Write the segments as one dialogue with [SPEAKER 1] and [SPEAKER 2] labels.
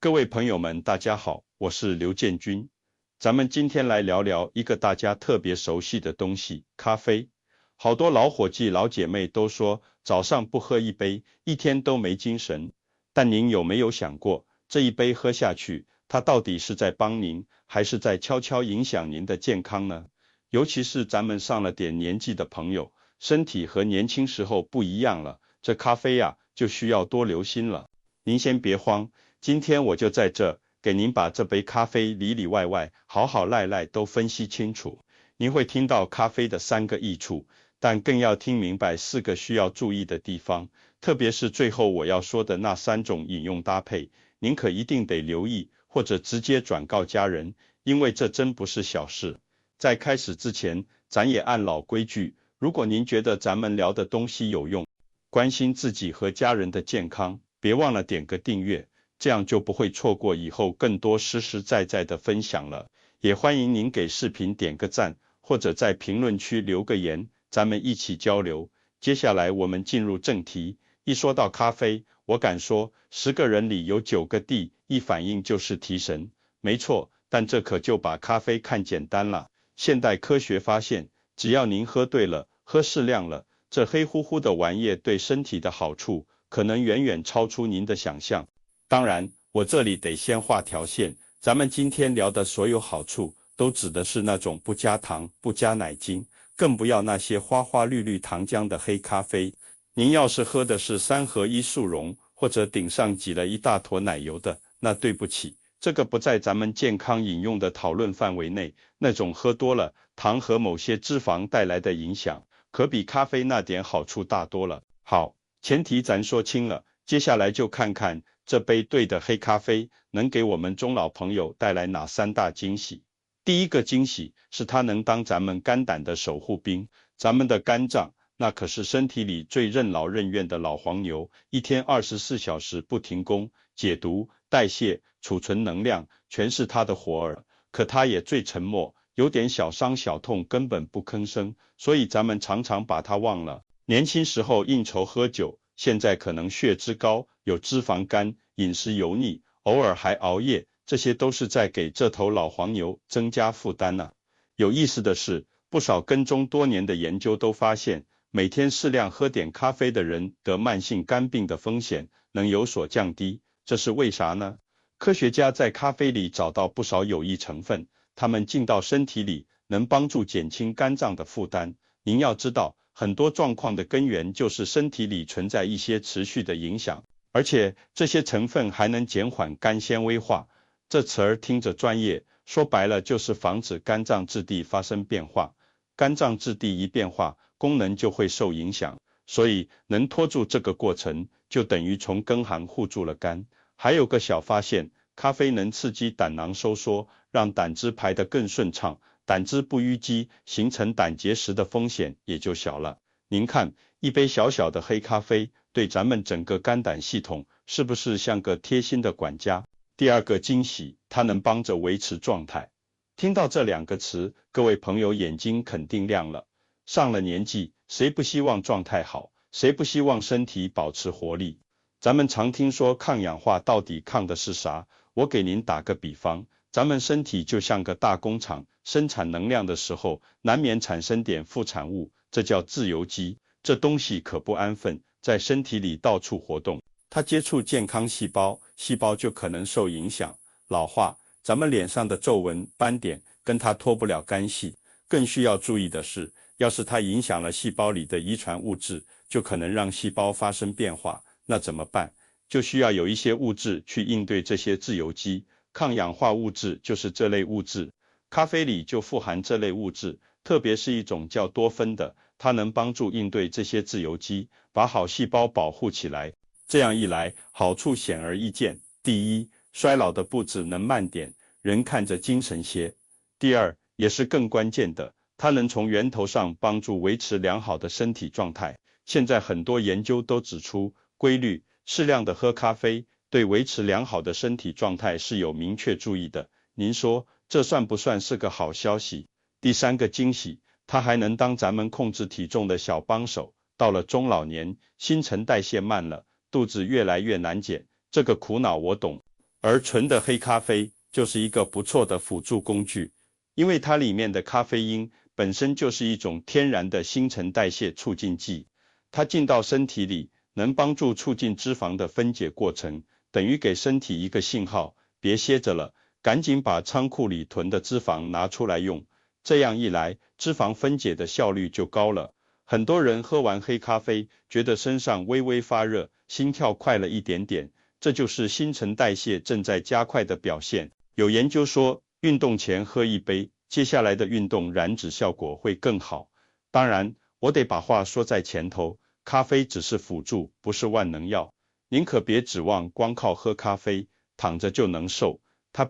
[SPEAKER 1] 各位朋友们，大家好，我是刘建军。咱们今天来聊聊一个大家特别熟悉的东西——咖啡。好多老伙计、老姐妹都说，早上不喝一杯，一天都没精神。但您有没有想过，这一杯喝下去，它到底是在帮您，还是在悄悄影响您的健康呢？尤其是咱们上了点年纪的朋友，身体和年轻时候不一样了，这咖啡呀，就需要多留心了。您先别慌。今天我就在这给您把这杯咖啡里里外外、好好赖赖都分析清楚。您会听到咖啡的3个益处，但更要听明白4个需要注意的地方，特别是最后我要说的那3种饮用搭配，您可一定得留意，或者直接转告家人，因为这真不是小事。在开始之前，咱也按老规矩，如果您觉得咱们聊的东西有用，关心自己和家人的健康，别忘了点个订阅。这样就不会错过以后更多实实在在的分享了。也欢迎您给视频点个赞，或者在评论区留个言，咱们一起交流。接下来我们进入正题。一说到咖啡，我敢说10个人里有9个第一反应就是提神。没错，但这可就把咖啡看简单了。现代科学发现，只要您喝对了，喝适量了，这黑乎乎的玩意对身体的好处，可能远远超出您的想象。当然，我这里得先画条线，咱们今天聊的所有好处，都指的是那种不加糖、不加奶精，更不要那些花花绿绿糖浆的黑咖啡。您要是喝的是3合1速溶，或者顶上挤了一大坨奶油的，那对不起，这个不在咱们健康饮用的讨论范围内。那种喝多了，糖和某些脂肪带来的影响，可比咖啡那点好处大多了。好，前提咱说清了，接下来就看看这杯对的黑咖啡能给我们中老朋友带来哪3大惊喜。第一个惊喜是它能当咱们肝胆的守护兵。咱们的肝脏那可是身体里最任劳任怨的老黄牛，一天24小时不停工，解毒、代谢、储存能量，全是它的活儿。可它也最沉默，有点小伤小痛根本不吭声，所以咱们常常把它忘了。年轻时候应酬喝酒，现在可能血脂高，有脂肪肝，饮食油腻，偶尔还熬夜，这些都是在给这头老黄牛增加负担呢。有意思的是，不少跟踪多年的研究都发现，每天适量喝点咖啡的人得慢性肝病的风险能有所降低。这是为啥呢？科学家在咖啡里找到不少有益成分，它们进到身体里，能帮助减轻肝脏的负担。您要知道，很多状况的根源就是身体里存在一些持续的影响，而且这些成分还能减缓肝纤维化。这词儿听着专业，说白了就是防止肝脏质地发生变化。肝脏质地一变化，功能就会受影响，所以能拖住这个过程，就等于从根行护住了肝。还有个小发现，咖啡能刺激胆囊收缩，让胆汁排得更顺畅，胆汁不淤积，形成胆结石的风险也就小了。您看，一杯小小的黑咖啡，对咱们整个肝胆系统，是不是像个贴心的管家？第二个惊喜，它能帮着维持状态。听到这2个词，各位朋友眼睛肯定亮了。上了年纪，谁不希望状态好？谁不希望身体保持活力？咱们常听说抗氧化，到底抗的是啥？我给您打个比方，咱们身体就像个大工厂，生产能量的时候，难免产生点副产物，这叫自由基。这东西可不安分，在身体里到处活动，它接触健康细胞，细胞就可能受影响，老化。咱们脸上的皱纹、斑点跟它脱不了干系。更需要注意的是，要是它影响了细胞里的遗传物质，就可能让细胞发生变化。那怎么办？就需要有一些物质去应对这些自由基。抗氧化物质就是这类物质，咖啡里就富含这类物质，特别是一种叫多酚的，它能帮助应对这些自由基，把好细胞保护起来。这样一来，好处显而易见。第一，衰老的步子能慢点，人看着精神些。第二，也是更关键的，它能从源头上帮助维持良好的身体状态。现在很多研究都指出，规律、适量的喝咖啡，对维持良好的身体状态是有明确注意的。您说，这算不算是个好消息？第3个惊喜，它还能当咱们控制体重的小帮手。到了中老年，新陈代谢慢了，肚子越来越难减，这个苦恼我懂。而纯的黑咖啡就是一个不错的辅助工具，因为它里面的咖啡因本身就是一种天然的新陈代谢促进剂，它进到身体里能帮助促进脂肪的分解过程，等于给身体一个信号，别歇着了，赶紧把仓库里囤的脂肪拿出来用，这样一来，脂肪分解的效率就高了。很多人喝完黑咖啡，觉得身上微微发热，心跳快了一点点，这就是新陈代谢正在加快的表现。有研究说，运动前喝一杯，接下来的运动燃脂效果会更好。当然，我得把话说在前头，咖啡只是辅助，不是万能药。您可别指望光靠喝咖啡，躺着就能瘦，它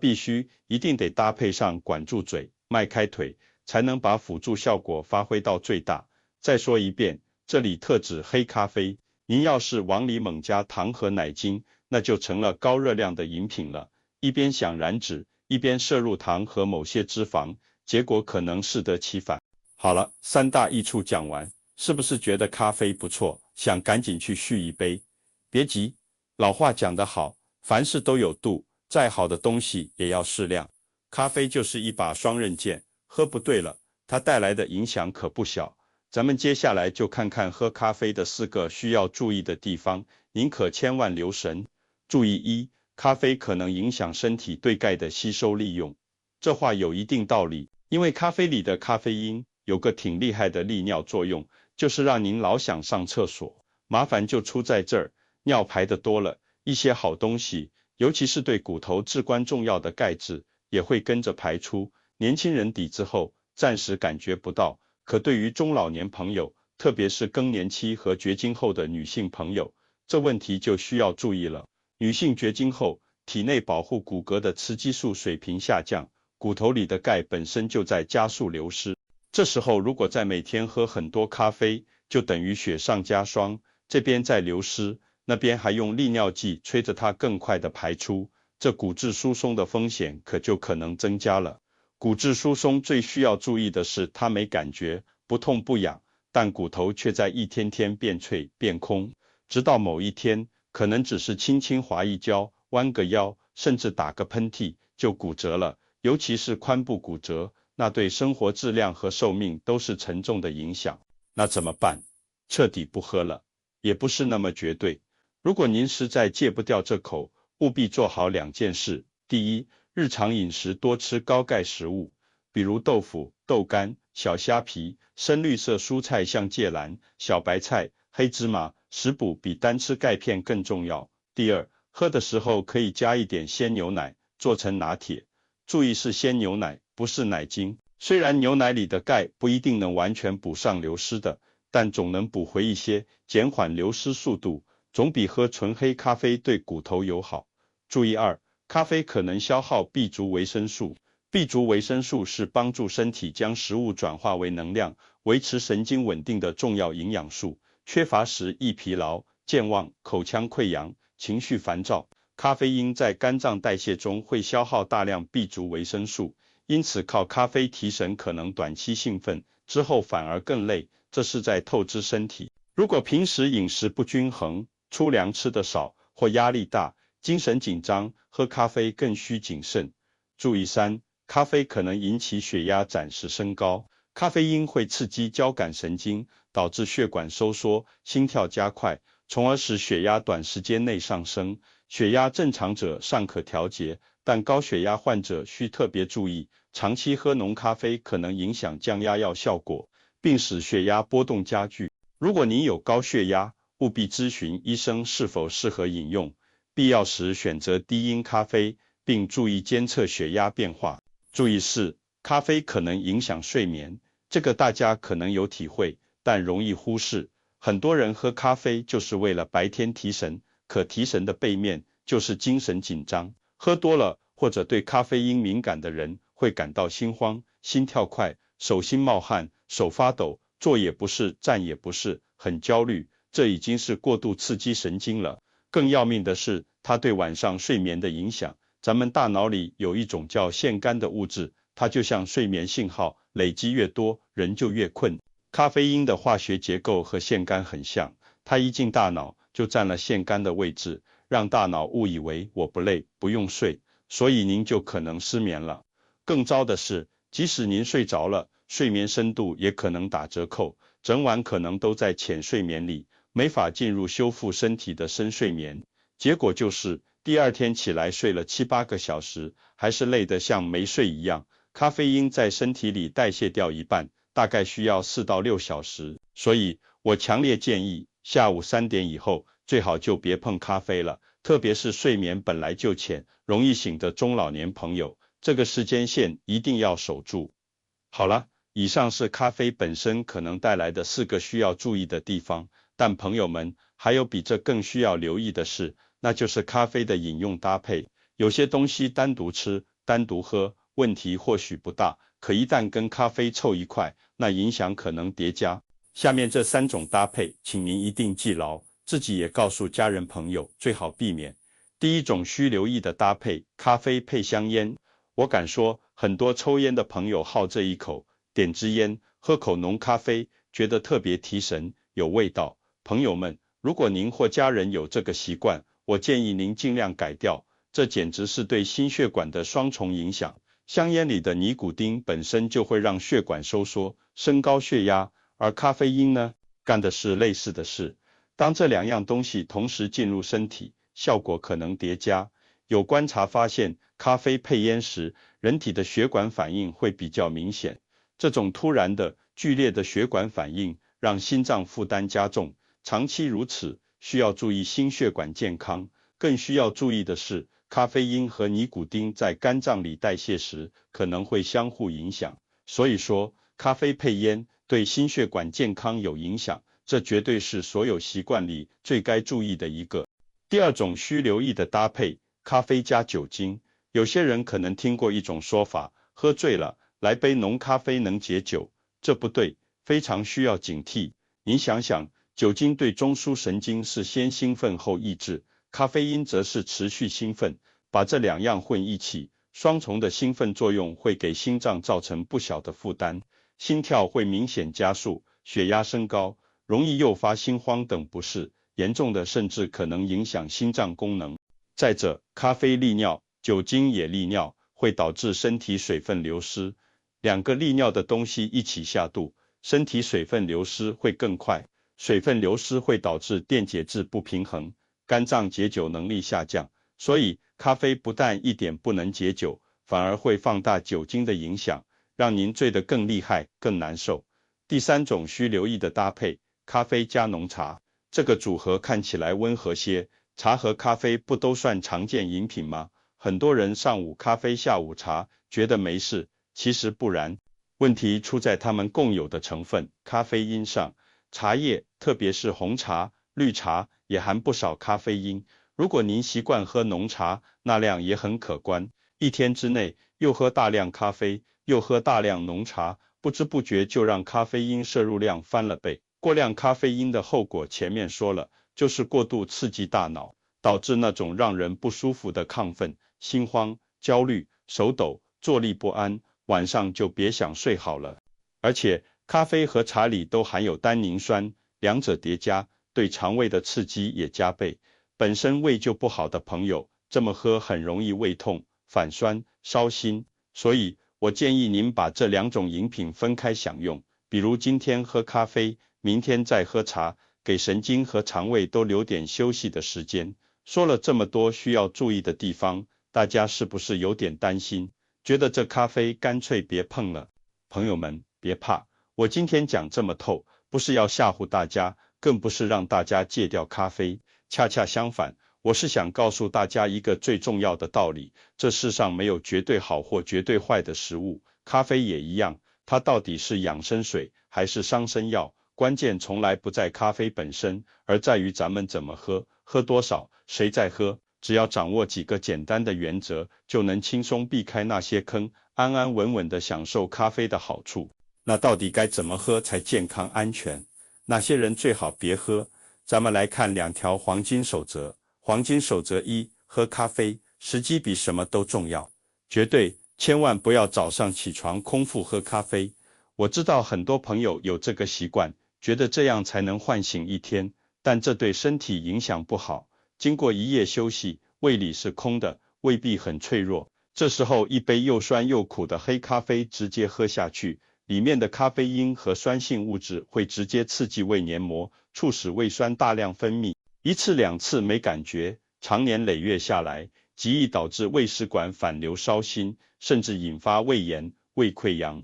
[SPEAKER 1] 一定得搭配上管住嘴，迈开腿，才能把辅助效果发挥到最大。再说一遍，这里特指黑咖啡，您要是往里猛加糖和奶精，那就成了高热量的饮品了，一边想燃脂，一边摄入糖和某些脂肪，结果可能适得其反。好了，三大益处讲完，是不是觉得咖啡不错，想赶紧去续一杯？别急，老话讲得好，凡事都有度，再好的东西也要适量。咖啡就是一把双刃剑，喝不对了，它带来的影响可不小。咱们接下来就看看喝咖啡的4个需要注意的地方，您可千万留神。注意1，咖啡可能影响身体对钙的吸收利用。这话有一定道理，因为咖啡里的咖啡因有个挺厉害的利尿作用，就是让您老想上厕所。麻烦就出在这儿，尿排得多了，一些好东西，尤其是对骨头至关重要的钙质，也会跟着排出。年轻人抵制后，暂时感觉不到。可对于中老年朋友，特别是更年期和绝经后的女性朋友，这问题就需要注意了。女性绝经后，体内保护骨骼的雌激素水平下降，骨头里的钙本身就在加速流失。这时候如果再每天喝很多咖啡，就等于雪上加霜，这边在流失，那边还用利尿剂催着它更快的排出，这骨质疏松的风险可能增加了。骨质疏松最需要注意的是，它没感觉，不痛不痒，但骨头却在一天天变脆变空，直到某一天，可能只是轻轻滑一跤，弯个腰，甚至打个喷嚏就骨折了。尤其是髋部骨折，那对生活质量和寿命都是沉重的影响。那怎么办？彻底不喝了？也不是那么绝对。如果您实在戒不掉这口，务必做好2件事。第一，日常饮食多吃高钙食物，比如豆腐、豆干、小虾皮、深绿色蔬菜像芥蓝、小白菜、黑芝麻，食补比单吃钙片更重要。第二，喝的时候可以加一点鲜牛奶，做成拿铁。注意是鲜牛奶，不是奶精。虽然牛奶里的钙不一定能完全补上流失的，但总能补回一些，减缓流失速度，总比喝纯黑咖啡对骨头友好。注意2，咖啡可能消耗 B 族维生素。B 族维生素是帮助身体将食物转化为能量，维持神经稳定的重要营养素。缺乏时易疲劳、健忘、口腔溃疡、情绪烦躁。咖啡因在肝脏代谢中会消耗大量 B 族维生素，因此靠咖啡提神可能短期兴奋，之后反而更累，这是在透支身体。如果平时饮食不均衡，粗粮吃得少，或压力大，精神紧张，喝咖啡更需谨慎。注意3，咖啡可能引起血压暂时升高。咖啡因会刺激交感神经，导致血管收缩，心跳加快，从而使血压短时间内上升。血压正常者尚可调节，但高血压患者需特别注意，长期喝浓咖啡可能影响降压药效果，并使血压波动加剧。如果您有高血压，务必咨询医生是否适合饮用，必要时选择低因咖啡，并注意监测血压变化。注意4，咖啡可能影响睡眠，这个大家可能有体会，但容易忽视。很多人喝咖啡就是为了白天提神，可提神的背面就是精神紧张。喝多了或者对咖啡因敏感的人会感到心慌、心跳快、手心冒汗、手发抖，坐也不是，站也不是，很焦虑，这已经是过度刺激神经了。更要命的是，它对晚上睡眠的影响。咱们大脑里有一种叫腺苷的物质，它就像睡眠信号，累积越多，人就越困。咖啡因的化学结构和腺苷很像，它一进大脑就占了腺苷的位置，让大脑误以为我不累，不用睡，所以您就可能失眠了。更糟的是，即使您睡着了，睡眠深度也可能打折扣，整晚可能都在浅睡眠里，没法进入修复身体的深睡眠。结果就是第二天起来睡了7、8个小时，还是累得像没睡一样。咖啡因在身体里代谢掉一半，大概需要4到6小时，所以我强烈建议下午3点以后最好就别碰咖啡了，特别是睡眠本来就浅，容易醒的中老年朋友，这个时间线一定要守住。好了，以上是咖啡本身可能带来的4个需要注意的地方，但朋友们，还有比这更需要留意的事，那就是咖啡的饮用搭配。有些东西单独吃、单独喝，问题或许不大，可一旦跟咖啡凑一块，那影响可能叠加。下面这3种搭配，请您一定记牢，自己也告诉家人朋友，最好避免。第一种需留意的搭配，咖啡配香烟。我敢说，很多抽烟的朋友好这一口，点支烟，喝口浓咖啡，觉得特别提神，有味道。朋友们，如果您或家人有这个习惯，我建议您尽量改掉，这简直是对心血管的双重影响。香烟里的尼古丁本身就会让血管收缩，升高血压，而咖啡因呢，干的是类似的事。当这2样东西同时进入身体，效果可能叠加。有观察发现，咖啡配烟时，人体的血管反应会比较明显。这种突然的、剧烈的血管反应，让心脏负担加重。长期如此，需要注意心血管健康。更需要注意的是，咖啡因和尼古丁在肝脏里代谢时，可能会相互影响。所以说，咖啡配烟对心血管健康有影响，这绝对是所有习惯里最该注意的一个。第二种需留意的搭配，咖啡加酒精。有些人可能听过一种说法，喝醉了，来杯浓咖啡能解酒，这不对，非常需要警惕。您想想，酒精对中枢神经是先兴奋后抑制，咖啡因则是持续兴奋，把这2样混一起，双重的兴奋作用会给心脏造成不小的负担，心跳会明显加速，血压升高，容易诱发心慌等不适，严重的甚至可能影响心脏功能。再者，咖啡利尿，酒精也利尿，会导致身体水分流失。2个利尿的东西一起下肚，身体水分流失会更快，水分流失会导致电解质不平衡，肝脏解酒能力下降。所以，咖啡不但一点不能解酒，反而会放大酒精的影响，让您醉得更厉害、更难受。第3种需留意的搭配，咖啡加浓茶。这个组合看起来温和些，茶和咖啡不都算常见饮品吗？很多人上午咖啡下午茶，觉得没事，其实不然。问题出在它们共有的成分咖啡因上。茶叶，特别是红茶、绿茶，也含不少咖啡因。如果您习惯喝浓茶，那量也很可观。一天之内，又喝大量咖啡，又喝大量浓茶，不知不觉就让咖啡因摄入量翻了倍。过量咖啡因的后果前面说了，就是过度刺激大脑，导致那种让人不舒服的亢奋、心慌、焦虑、手抖、坐立不安，晚上就别想睡好了。而且，咖啡和茶里都含有单宁酸，两者叠加，对肠胃的刺激也加倍。本身胃就不好的朋友，这么喝很容易胃痛、反酸、烧心，所以我建议您把这2种饮品分开享用，比如今天喝咖啡，明天再喝茶，给神经和肠胃都留点休息的时间。说了这么多需要注意的地方，大家是不是有点担心，觉得这咖啡干脆别碰了？朋友们，别怕，我今天讲这么透，不是要吓唬大家，更不是让大家戒掉咖啡，恰恰相反，我是想告诉大家一个最重要的道理，这世上没有绝对好或绝对坏的食物，咖啡也一样，它到底是养生水还是伤身药？关键从来不在咖啡本身，而在于咱们怎么喝，喝多少，谁在喝。只要掌握几个简单的原则，就能轻松避开那些坑，安安稳稳地享受咖啡的好处。那到底该怎么喝才健康安全？哪些人最好别喝？咱们来看2条黄金守则。黄金守则1：喝咖啡，时机比什么都重要。绝对，千万不要早上起床空腹喝咖啡。我知道很多朋友有这个习惯，觉得这样才能唤醒一天，但这对身体影响不好。经过一夜休息，胃里是空的，胃壁很脆弱。这时候一杯又酸又苦的黑咖啡直接喝下去，里面的咖啡因和酸性物质会直接刺激胃黏膜，促使胃酸大量分泌。一次两次没感觉，长年累月下来，极易导致胃食管反流烧心，甚至引发胃炎、胃溃疡。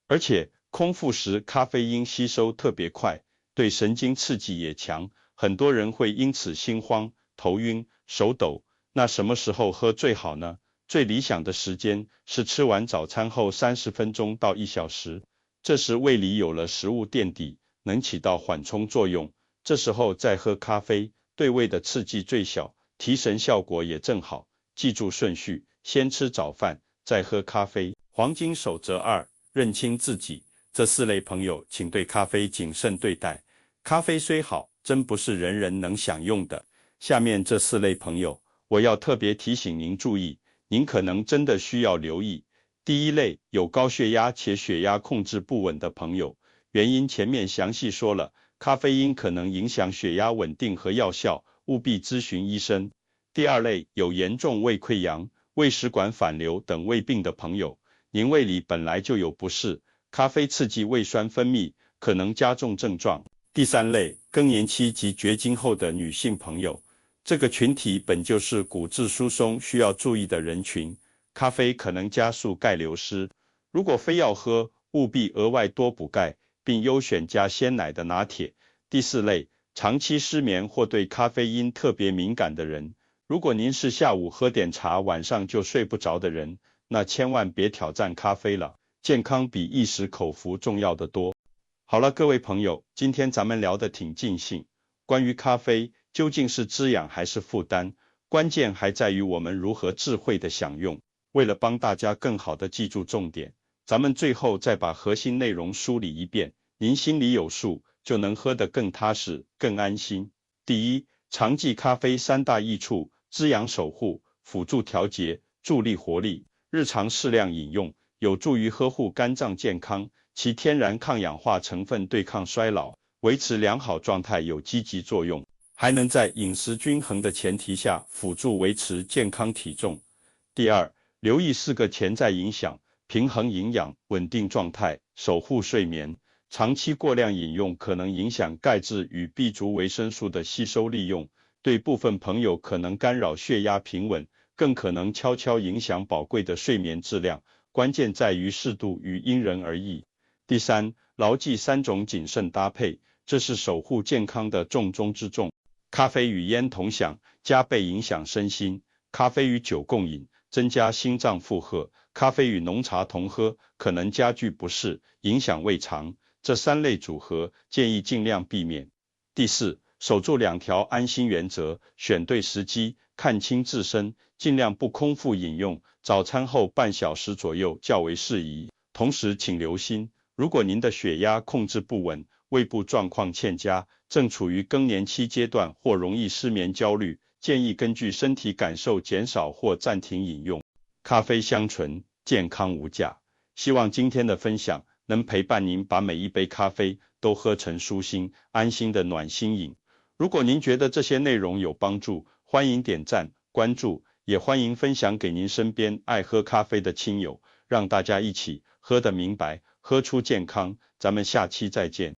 [SPEAKER 1] 而且空腹时咖啡因吸收特别快，对神经刺激也强，很多人会因此心慌、头晕、手抖。那什么时候喝最好呢？最理想的时间是吃完早餐后30分钟到1小时，这时胃里有了食物垫底，能起到缓冲作用。这时候再喝咖啡，对胃的刺激最小，提神效果也正好。记住顺序，先吃早饭，再喝咖啡。黄金守则2：认清自己。这4类朋友，请对咖啡谨慎对待。咖啡虽好，真不是人人能享用的。下面这4类朋友，我要特别提醒您注意，您可能真的需要留意。第一类，有高血压且血压控制不稳的朋友，原因前面详细说了，咖啡因可能影响血压稳定和药效，务必咨询医生。第二类，有严重胃溃疡、胃食管反流等胃病的朋友，您胃里本来就有不适，咖啡刺激胃酸分泌，可能加重症状。第三类，更年期及绝经后的女性朋友，这个群体本就是骨质疏松需要注意的人群，咖啡可能加速钙流失，如果非要喝，务必额外多补钙，并优选加鲜奶的拿铁。第四类，长期失眠或对咖啡因特别敏感的人，如果您是下午喝点茶，晚上就睡不着的人，那千万别挑战咖啡了，健康比一时口福重要得多。好了，各位朋友，今天咱们聊得挺尽兴，关于咖啡究竟是滋养还是负担，关键还在于我们如何智慧的享用。为了帮大家更好的记住重点，咱们最后再把核心内容梳理一遍，您心里有数，就能喝得更踏实、更安心。第一，常记咖啡3大益处：滋养守护、辅助调节、助力活力。日常适量饮用，有助于呵护肝脏健康，其天然抗氧化成分对抗衰老，维持良好状态有积极作用，还能在饮食均衡的前提下辅助维持健康体重。第二，留意4个潜在影响：平衡营养、稳定状态、守护睡眠。长期过量饮用可能影响钙质与 B 族维生素的吸收利用，对部分朋友可能干扰血压平稳，更可能悄悄影响宝贵的睡眠质量，关键在于适度与因人而异。第三，牢记3种谨慎搭配，这是守护健康的重中之重。咖啡与烟同享，加倍影响身心；咖啡与酒共饮，增加心脏负荷；咖啡与浓茶同喝，可能加剧不适，影响胃肠。这3类组合，建议尽量避免。第四，守住2条安心原则，选对时机，看清自身，尽量不空腹饮用，早餐后半小时左右较为适宜。同时请留心，如果您的血压控制不稳，胃部状况欠佳，正处于更年期阶段或容易失眠焦虑，建议根据身体感受减少或暂停饮用。咖啡香醇，健康无价。希望今天的分享能陪伴您把每一杯咖啡都喝成舒心、安心的暖心饮。如果您觉得这些内容有帮助，欢迎点赞、关注，也欢迎分享给您身边爱喝咖啡的亲友，让大家一起喝得明白，喝出健康。咱们下期再见。